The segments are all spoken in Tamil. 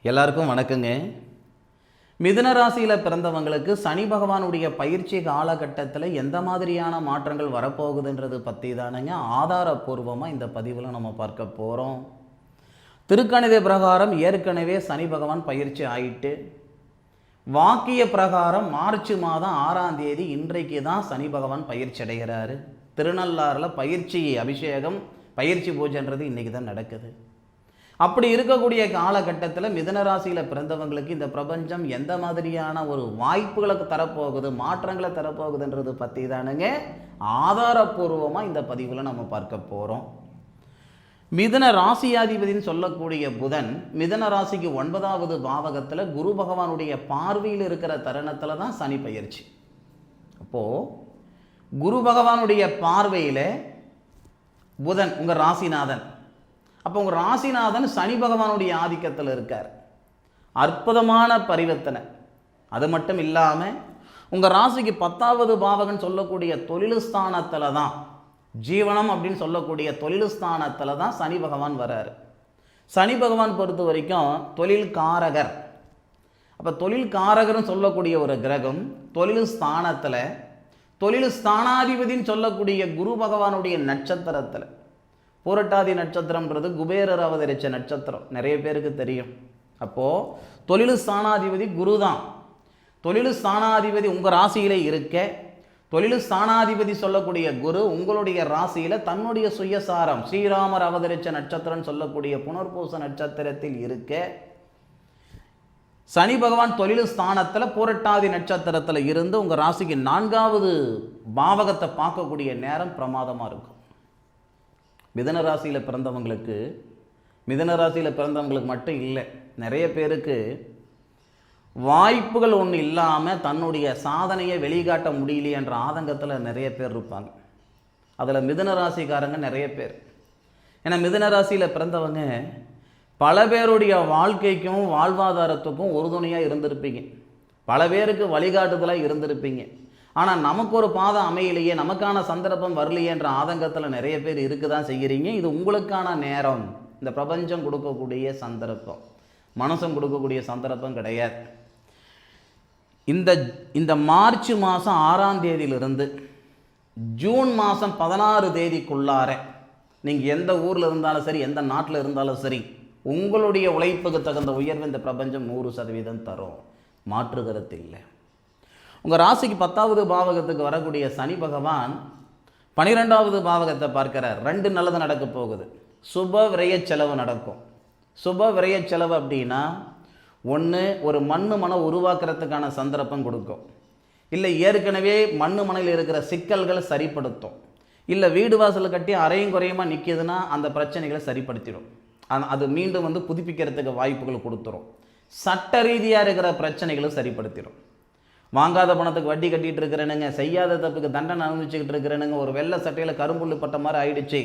எல்லாருக்கும் வணக்கங்க. மிதுன ராசியில் பிறந்தவங்களுக்கு சனி பகவானுடைய பயிற்சி காலகட்டத்தில் எந்த மாதிரியான மாற்றங்கள் வரப்போகுதுன்றது பற்றி தானுங்க ஆதாரபூர்வமாக இந்த பதிவில் நம்ம பார்க்க போகிறோம். திருக்கணித பிரகாரம் ஏற்கனவே சனி பகவான் பயிற்சி ஆயிட்டு, வாக்கிய பிரகாரம் மார்ச் மாதம் 6ஆம் தேதி இன்றைக்கு தான் சனி பகவான் பயிற்சி அடைகிறாரு. திருநள்ளாறில் பயிற்சி அபிஷேகம் பயிற்சி பூஜைன்றது இன்றைக்கி தான் நடக்குது. அப்படி இருக்கக்கூடிய காலகட்டத்தில் மிதுன ராசியில் பிறந்தவங்களுக்கு இந்த பிரபஞ்சம் எந்த மாதிரியான ஒரு வாய்ப்புகளை தரப்போகுது, மாற்றங்களை தரப்போகுதுன்றது பற்றி தானுங்க ஆதாரபூர்வமாக இந்த பதிவில் நம்ம பார்க்க போகிறோம். மிதுன ராசியாதிபதினு சொல்லக்கூடிய புதன் மிதுன ராசிக்கு 9வது பாவகத்தில் குரு பகவானுடைய பார்வையில் இருக்கிற தருணத்தில் தான் சனி பயிற்சி. அப்போது குரு பகவானுடைய பார்வையில் புதன் உங்கள் ராசிநாதன், அப்போ உங்கள் ராசிநாதன் சனி பகவானுடைய ஆதிக்கத்தில் இருக்கார். அற்புதமான பரிவர்த்தனை. அது மட்டும் இல்லாமல் உங்கள் ராசிக்கு 10வது பாவகன் சொல்லக்கூடிய தொழில் ஸ்தானத்தில் தான், ஜீவனம் அப்படின்னு சொல்லக்கூடிய தொழில் ஸ்தானத்தில் தான் சனி பகவான் வர்றார். சனி பகவான் பொறுத்த வரைக்கும் தொழில் காரகர். அப்போ தொழில் காரகர்னு சொல்லக்கூடிய ஒரு கிரகம் தொழில் ஸ்தானத்தில், தொழில் ஸ்தானாதிபதினு சொல்லக்கூடிய குரு பகவானுடைய நட்சத்திரத்தில், பூரட்டாதி நட்சத்திரம்ன்றது குபேரர் அவதரித்த நட்சத்திரம், நிறைய பேருக்கு தெரியும். அப்போது தொழில் ஸ்தானாதிபதி குரு தான். தொழில் ஸ்தானாதிபதி உங்கள் ராசியிலே இருக்க, தொழில் ஸ்தானாதிபதி சொல்லக்கூடிய குரு உங்களுடைய ராசியில் தன்னுடைய சுயசாரம் ஸ்ரீராமர் அவதரித்த நட்சத்திரம் சொல்லக்கூடிய புனர்பூச நட்சத்திரத்தில் இருக்க, சனி பகவான் தொழில் ஸ்தானத்தில் பூரட்டாதி நட்சத்திரத்தில் இருந்து உங்கள் ராசிக்கு 4வது பாவகத்தை பார்க்கக்கூடிய நேரம் பிரமாதமாக இருக்கும். மிதுன ராசியில் பிறந்தவங்களுக்கு மட்டும் இல்லை, நிறைய பேருக்கு வாய்ப்புகள் ஒன்று இல்லாமல் தன்னுடைய சாதனையை வெளிக்காட்ட முடியலையன்ற ஆதங்கத்தில் நிறைய பேர் இருப்பாங்க. அதில் மிதுன ராசிக்காரங்க நிறைய பேர். ஏன்னா மிதுன ராசியில் பிறந்தவங்க பல பேருடைய வாழ்க்கைக்கும் வாழ்வாதாரத்துக்கும் உறுதுணையாக இருந்திருப்பீங்க, பல பேருக்கு வழிகாட்டுதலாக இருந்திருப்பீங்க. ஆனால் நமக்கு ஒரு பாதம் அமையலையே, நமக்கான சந்தர்ப்பம் வரலையேன்ற ஆதங்கத்தில் நிறைய பேர் இருக்க தான் செய்கிறீங்க. இது உங்களுக்கான நேரம். இந்த பிரபஞ்சம் கொடுக்கக்கூடிய சந்தர்ப்பம், மனசம் கொடுக்கக்கூடிய சந்தர்ப்பம் கிடையாது. இந்த மார்ச் மாதம் 6ஆம் தேதியிலிருந்து ஜூன் மாதம் 16 தேதிக்குள்ளார நீங்கள் எந்த ஊரில் இருந்தாலும் சரி, எந்த நாட்டில் இருந்தாலும் சரி, உங்களுடைய உழைப்புக்கு தகுந்த உயர்வு இந்த பிரபஞ்சம் 100% தரும். மாற்று கருத்து இல்லை. உங்கள் ராசிக்கு 10வது பாவகத்துக்கு வரக்கூடிய சனி பகவான் 12வது பாவகத்தை பார்க்கிறார். 2 நல்லது நடக்க போகுது. சுப விரய செலவு நடக்கும். சுப விரய செலவு அப்படின்னா ஒன்று, ஒரு மனை உருவாக்குறதுக்கான சந்தர்ப்பம் கொடுக்கும், இல்லை ஏற்கனவே மனையில் இருக்கிற சிக்கல்களை சரிப்படுத்தும், இல்லை வீடு வாசல் கட்டி அரையும் குறையுமா நிற்கிதுன்னா அந்த பிரச்சனைகளை சரிப்படுத்திடும். அது மீண்டும் புதுப்பிக்கிறதுக்கு வாய்ப்புகள் கொடுத்துரும். சட்ட ரீதியாக இருக்கிற பிரச்சனைகளை சரிப்படுத்திடும். வாங்காத பணத்துக்கு வட்டி கட்டிகிட்டு இருக்கிறேனுங்க, செய்யாத தப்புக்கு தண்டனை அனுபவிச்சுக்கிட்டு இருக்கிறேனுங்க, ஒரு வெள்ளை சட்டையில் கரும்புள்ளு பட்ட மாதிரி ஆயிடுச்சு,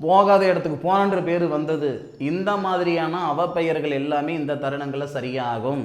போகாத இடத்துக்கு போனன்ற பேர் வந்தது, இந்த மாதிரியான அவப்பெயர்கள் எல்லாமே இந்த தருணங்களில் சரியாகும்.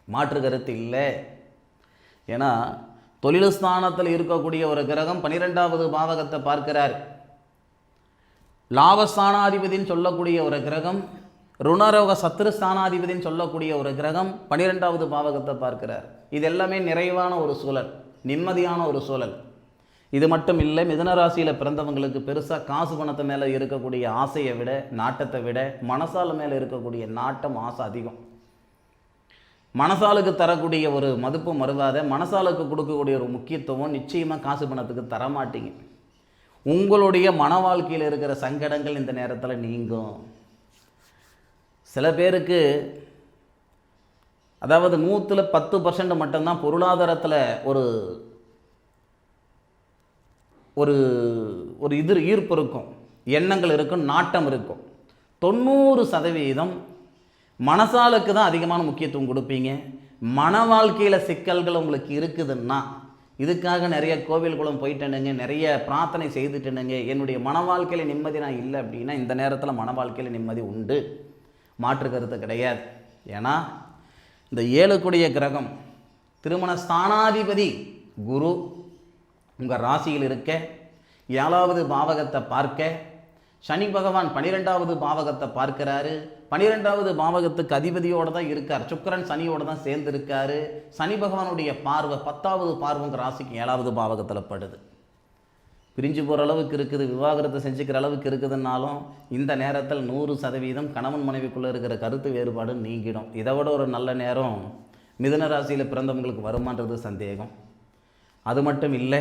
மாற்று கருத்து இல்லை. ஏன்னா தொழில் ஸ்தானத்தில் இருக்கக்கூடிய ஒரு கிரகம் 12வது பாவகத்தை பார்க்கிறார். லாபஸ்தானாதிபதினு சொல்லக்கூடிய ஒரு கிரகம், ருணரோக சத்ருஸ்தானாதிபதினு சொல்லக்கூடிய ஒரு கிரகம் 12வது பாவகத்தை பார்க்கிறார். இது எல்லாமே நிறைவான ஒரு சூழல், நிம்மதியான ஒரு சூழல். இது மட்டும் இல்லை, மிதுன ராசியில் பிறந்தவங்களுக்கு பெருசாக காசு பணத்தை மேலே இருக்கக்கூடிய ஆசையை விட, நாட்டத்தை விட மனசால் மேலே இருக்கக்கூடிய நாட்டம், ஆசை அதிகம். மனசாலுக்கு தரக்கூடிய ஒரு மதிப்பு மறுவாத, மனசாலுக்கு கொடுக்கக்கூடிய ஒரு முக்கியத்துவம் நிச்சயமாக காசு பணத்துக்கு தரமாட்டீங்க. உங்களுடைய மன வாழ்க்கையில் இருக்கிற சங்கடங்கள் இந்த நேரத்தில் நீங்கும். சில பேருக்கு அதாவது 100% மட்டும்தான் பொருளாதாரத்தில் ஒரு ஒரு ஒரு ஈர்ப்பு இருக்கும், எண்ணங்கள் இருக்கும், நாட்டம் இருக்கும். 90% மனசாலுக்கு தான் அதிகமான முக்கியத்துவம் கொடுப்பீங்க. மன வாழ்க்கையில் சிக்கல்கள் உங்களுக்கு இருக்குதுன்னா, இதுக்காக நிறைய கோவில் குளம் போயிட்டேனுங்க, நிறைய பிரார்த்தனை செய்துட்டேனுங்க, என்னுடைய மன வாழ்க்கையில் நிம்மதி நான் இல்லை அப்படின்னா இந்த நேரத்தில் மன வாழ்க்கையில் நிம்மதி உண்டு. மாற்று கருத்து கிடையாது. ஏன்னா இந்த 7 கூடிய கிரகம் திருமண ஸ்தானாதிபதி குரு உங்கள் ராசியில் இருக்க, 7வது பாவகத்தை பார்க்க, சனி பகவான் 12வது பாவகத்தை பார்க்கிறாரு. 12வது பாவகத்துக்கு அதிபதியோடு தான் இருக்கார். சுக்கிரன் சனியோடு தான் சேர்ந்து இருக்காரு. சனி பகவானுடைய பார்வை 10வது பார்வைங்க ராசிக்கு 7வது பாவகத்தில் படுது. பிரிஞ்சு போகிற அளவுக்கு இருக்குது, விவாகரத்தை செஞ்சுக்கிற அளவுக்கு இருக்குதுன்னாலும் இந்த நேரத்தில் 100% கணவன் மனைவிக்குள்ளே இருக்கிற கருத்து வேறுபாடு நீங்கிடும். இதை விட ஒரு நல்ல நேரம் மிதுன ராசியில் பிறந்தவங்களுக்கு வருமானது சந்தேகம். அது மட்டும் இல்லை,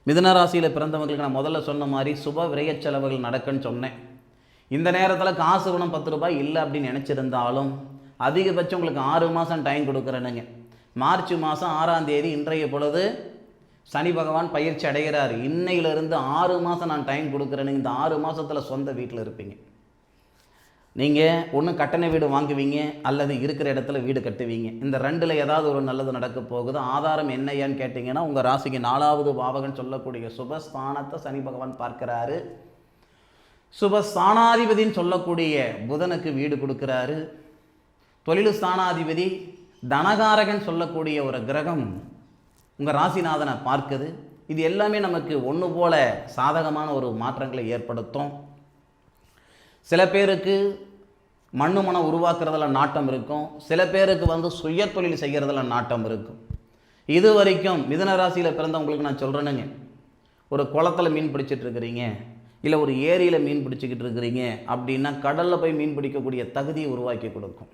மிதுன ராசியில் பிறந்தவங்களுக்கு நான் முதல்ல சொன்ன மாதிரி சுப விரய செலவுகள் நடக்குன்னு சொன்னேன். இந்த நேரத்தில் காசு குணம் 10 ரூபாய் இல்லை அப்படின்னு நினச்சிருந்தாலும் அதிகபட்சம் உங்களுக்கு 6 மாதம் டைம் கொடுக்குறேனுங்க. மார்ச் மாதம் 6ஆம் தேதி இன்றைய பொழுது சனி பகவான் பயிற்சி அடைகிறார். இன்னையிலிருந்து 6 மாதம் நான் டைம் கொடுக்குறேனுங்க. இந்த 6 மாதத்தில் சொந்த வீட்டில் இருப்பீங்க. நீங்கள் ஒன்று கட்டண வீடு வாங்குவீங்க அல்லது இருக்கிற இடத்துல வீடு கட்டுவீங்க. இந்த ரெண்டில் ஏதாவது ஒரு நல்லது நடக்க போகுது. ஆதாரம் என்னையான்னு கேட்டிங்கன்னா உங்கள் ராசிக்கு 4வது பாவகன் சொல்லக்கூடிய சுபஸ்தானத்தை சனி பகவான் பார்க்குறாரு. சுபஸ்தானாதிபதின்னு சொல்லக்கூடிய புதனுக்கு வீடு கொடுக்குறாரு. தொழில் ஸ்தானாதிபதி தனகாரகன் சொல்லக்கூடிய ஒரு கிரகம் உங்கள் ராசிநாதனை பார்க்குது. இது எல்லாமே நமக்கு ஒன்று போல சாதகமான ஒரு மாற்றங்களை ஏற்படுத்தும். சில பேருக்கு மண்ணு மனம் உருவாக்குறதுல நாட்டம் இருக்கும். சில பேருக்கு சுய தொழில் செய்கிறதுல நாட்டம் இருக்கும். இது வரைக்கும் மிதுன ராசியில் பிறந்தவங்களுக்கு நான் சொல்கிறேனுங்க, ஒரு குளத்தில் மீன் பிடிச்சிட்டு இருக்கிறீங்க, இல்லை ஒரு ஏரியில் மீன் பிடிச்சிக்கிட்டு இருக்கிறீங்க அப்படின்னா கடலில் போய் மீன் பிடிக்கக்கூடிய தகுதியை உருவாக்கி கொடுக்கும்.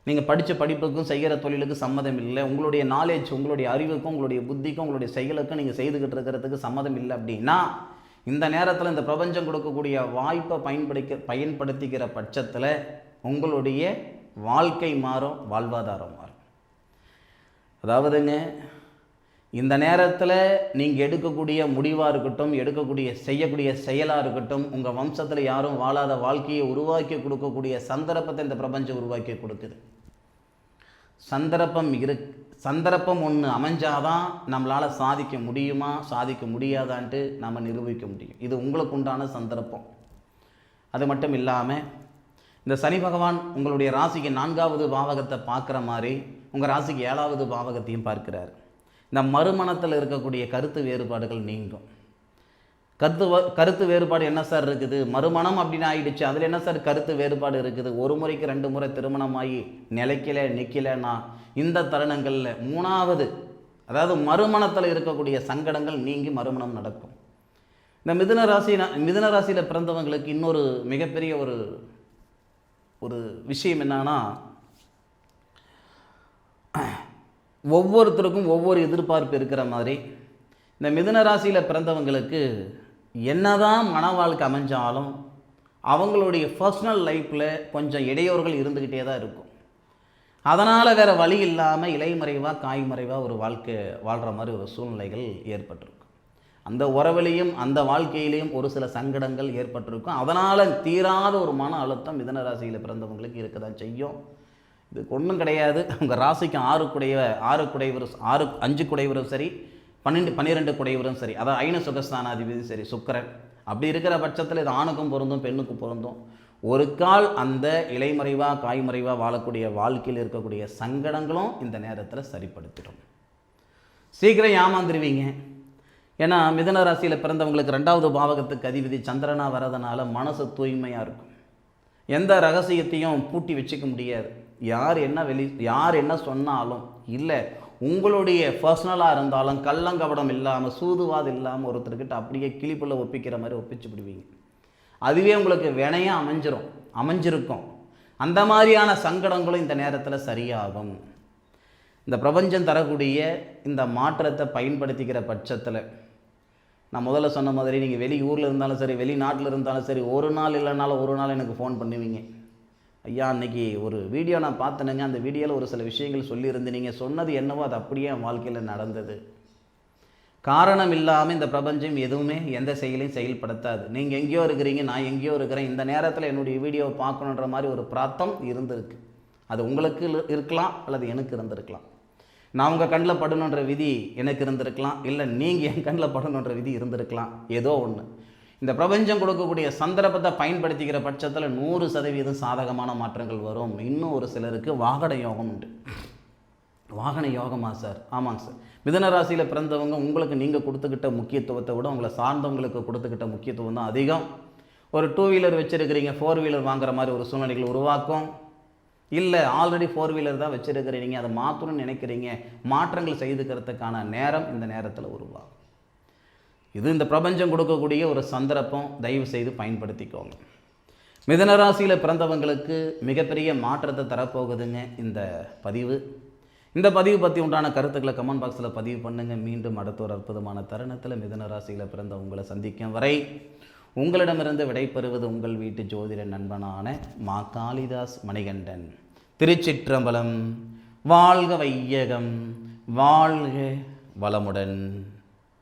நீங்கள் படித்த படிப்புக்கும் செய்கிற தொழிலுக்கு சம்மதம் இல்லை, உங்களுடைய நாலேஜ், உங்களுடைய அறிவுக்கும் உங்களுடைய புத்திக்கும் உங்களுடைய செயலுக்கும் நீங்கள் செய்துக்கிட்டு இருக்கிறதுக்கு சம்மதம் இல்லை அப்படின்னா இந்த நேரத்தில் இந்த பிரபஞ்சம் கொடுக்கக்கூடிய வாய்ப்பை பயன்படுத்திக்கிற பட்சத்தில் உங்களுடைய வாழ்க்கை மாறும், வாழ்வாதாரம் மாறும். அதாவதுங்க, இந்த நேரத்தில் நீங்கள் எடுக்கக்கூடிய முடிவாக இருக்கட்டும், செய்யக்கூடிய செயலாக இருக்கட்டும், உங்கள் வம்சத்தில் யாரும் வாழாத வாழ்க்கையை உருவாக்கி கொடுக்கக்கூடிய சந்தர்ப்பத்தை இந்த பிரபஞ்சம் உருவாக்கி கொடுக்குது. சந்தர்ப்பம் ஒன்று அமைஞ்சாதான் நம்மளால் சாதிக்க முடியுமா சாதிக்க முடியாதான்ட்டு நம்ம நிரூபிக்க முடியும். இது உங்களுக்கு உண்டான சந்தர்ப்பம். அது மட்டும் இல்லாமல் இந்த சனி பகவான் உங்களுடைய ராசிக்கு 4வது பாவகத்தை பார்க்குற மாதிரி உங்கள் ராசிக்கு 7வது பாவகத்தையும் பார்க்கிறார். இந்த மறுமணத்தில் இருக்கக்கூடிய கருத்து வேறுபாடுகள் நீங்கும். கருத்து வேறுபாடு என்ன சார் இருக்குது? மறுமணம் அப்படின்னு ஆயிடுச்சு, அதில் என்ன சார் கருத்து வேறுபாடு இருக்குது? ஒரு முறைக்கு 2 முறை திருமணமாகி நிற்கலைன்னா இந்த தருணங்களில் 3வது, அதாவது மறுமணத்தில் இருக்கக்கூடிய சங்கடங்கள் நீங்கி மறுமணம் நடக்கும். இந்த மிதுன ராசியில் பிறந்தவங்களுக்கு இன்னொரு மிகப்பெரிய ஒரு விஷயம் என்னன்னா, ஒவ்வொருத்தருக்கும் ஒவ்வொரு எதிர்பார்ப்பு இருக்கிற மாதிரி இந்த மிதுன ராசியில் பிறந்தவங்களுக்கு என்னதான் மன வாழ்க்கை அமைஞ்சாலும் அவங்களுடைய பர்சனல் லைஃப்பில் கொஞ்சம் இடையூறுகள் இருந்துக்கிட்டே தான் இருக்கும். அதனால் வேறு வழி இல்லாமல் இலைமறைவாக காய்மறைவாக ஒரு வாழ்க்கை வாழ்கிற மாதிரி ஒரு சூழ்நிலைகள் ஏற்பட்டிருக்கும். அந்த உறவிலையும் அந்த வாழ்க்கையிலையும் ஒரு சில சங்கடங்கள் ஏற்பட்டிருக்கும். அதனால் தீராத ஒரு மன அழுத்தம் மிதுன ராசியில் பிறந்தவங்களுக்கு இருக்க தான் செய்யும். இதுக்கு ஒன்றும் கிடையாது. உங்கள் ராசிக்கு 5 குடைவரும் சரி, 12 குடைவரும் சரி, அதாவது ஐன சுகஸ்தானாதிபதி சரி, சுக்கிரன். அப்படி இருக்கிற பட்சத்தில் இது ஆணுக்கும் பொருந்தும் பெண்ணுக்கும் பொருந்தும். ஒரு கால் அந்த இலைமறைவாக காய்மறைவாக வாழக்கூடிய வாழ்க்கையில் இருக்கக்கூடிய சங்கடங்களும் இந்த நேரத்தில் சரிப்படுத்திடும். சீக்கிரம் ஏமாந்துருவீங்க. ஏன்னா மிதுன ராசியில் பிறந்தவங்களுக்கு 2வது பாவகத்துக்கு அதிபதி சந்திரனா வரதுனால மனசு தூய்மையாக இருக்கும். எந்த ரகசியத்தையும் பூட்டி வச்சுக்க முடியாது. யார் என்ன சொன்னாலும் இல்லை, உங்களுடைய பர்சனலாக இருந்தாலும் கள்ளங்கபடம் இல்லாமல் சூதுவாது இல்லாமல் ஒருத்தர்கிட்ட அப்படியே கிளிப்புள்ள ஒப்பிக்கிற மாதிரி ஒப்பிச்சு விடுவீங்க. அதுவே உங்களுக்கு வினையாக அமைஞ்சிருக்கும். அந்த மாதிரியான சங்கடங்களும் இந்த நேரத்தில் சரியாகும். இந்த பிரபஞ்சம் தரக்கூடிய இந்த மாற்றத்தை பயன்படுத்திக்கிற பட்சத்தில் நான் முதல்ல சொன்ன மாதிரி நீங்கள் வெளியூரில் இருந்தாலும் சரி, வெளிநாட்டில் இருந்தாலும் சரி, ஒரு நாள் இல்லைனாலும் ஒரு நாள் எனக்கு ஃபோன் பண்ணுவீங்க. ஐயா, அன்றைக்கி ஒரு வீடியோ நான் பார்த்தேனுங்க, அந்த வீடியோவில் ஒரு சில விஷயங்கள் சொல்லியிருந்து நீங்கள் சொன்னது என்னவோ அது அப்படியே என் வாழ்க்கையில் நடந்தது. காரணம் இல்லாமல் இந்த பிரபஞ்சம் எதுவுமே எந்த செயலையும் செயல்படுத்தாது. நீங்கள் எங்கேயோ இருக்கிறீங்க, நான் எங்கேயோ இருக்கிறேன், இந்த நேரத்தில் என்னுடைய வீடியோவை பார்க்கணுன்ற மாதிரி ஒரு பிரார்த்தம் இருந்திருக்கு. அது உங்களுக்கு இருக்கலாம் அல்லது எனக்கு இருந்திருக்கலாம். நான் உங்கள் கண்ணில் படணுன்ற விதி எனக்கு இருந்திருக்கலாம், இல்லை நீங்கள் என் கண்ணில் படணுன்ற விதி இருந்திருக்கலாம். ஏதோ ஒன்று. இந்த பிரபஞ்சம் கொடுக்கக்கூடிய சந்தர்ப்பத்தை பயன்படுத்திக்கிற பட்சத்தில் 100% சாதகமான மாற்றங்கள் வரும். இன்னும் ஒரு சிலருக்கு வாகன யோகம் உண்டு. வாகன யோகமா சார்? ஆமாங்க சார். மிதுன ராசியில் பிறந்தவங்க உங்களுக்கு நீங்கள் கொடுத்துக்கிட்ட முக்கியத்துவத்தை விட உங்களை சார்ந்தவங்களுக்கு கொடுத்துக்கிட்ட முக்கியத்துவம் தான் அதிகம். ஒரு 2 வீலர் வச்சுருக்கிறீங்க, 4 வீலர் வாங்குற மாதிரி ஒரு சூழ்நிலைகள் உருவாக்கும். இல்லை ஆல்ரெடி 4 வீலர் தான் வச்சுருக்கிறீங்க, அதை மாற்றணும்னு நினைக்கிறீங்க, மாற்றங்கள் செய்துக்கிறதுக்கான நேரம் இந்த நேரத்தில் உருவாகும். இது இந்த பிரபஞ்சம் கொடுக்கக்கூடிய ஒரு சந்தர்ப்பம், தயவு செய்து பயன்படுத்திக்கோங்க. மிதுனராசியில் பிறந்தவங்களுக்கு மிகப்பெரிய மாற்றத்தை தரப்போகுதுங்க இந்த பதிவு. இந்த பதிவு பற்றி உண்டான கருத்துக்களை கமெண்ட் பாக்ஸில் பதிவு பண்ணுங்கள். மீண்டும் அடுத்த ஒரு அற்புதமான தருணத்தில் மிதுனராசியில் பிறந்த உங்களை சந்திக்கும் வரை உங்களிடமிருந்து விடைபெறுவது உங்கள் வீட்டு ஜோதிட நண்பனான மா காளிதாஸ் மணிகண்டன். திருச்சிற்றம்பலம். வாழ்க வையகம், வாழ்க வளமுடன்.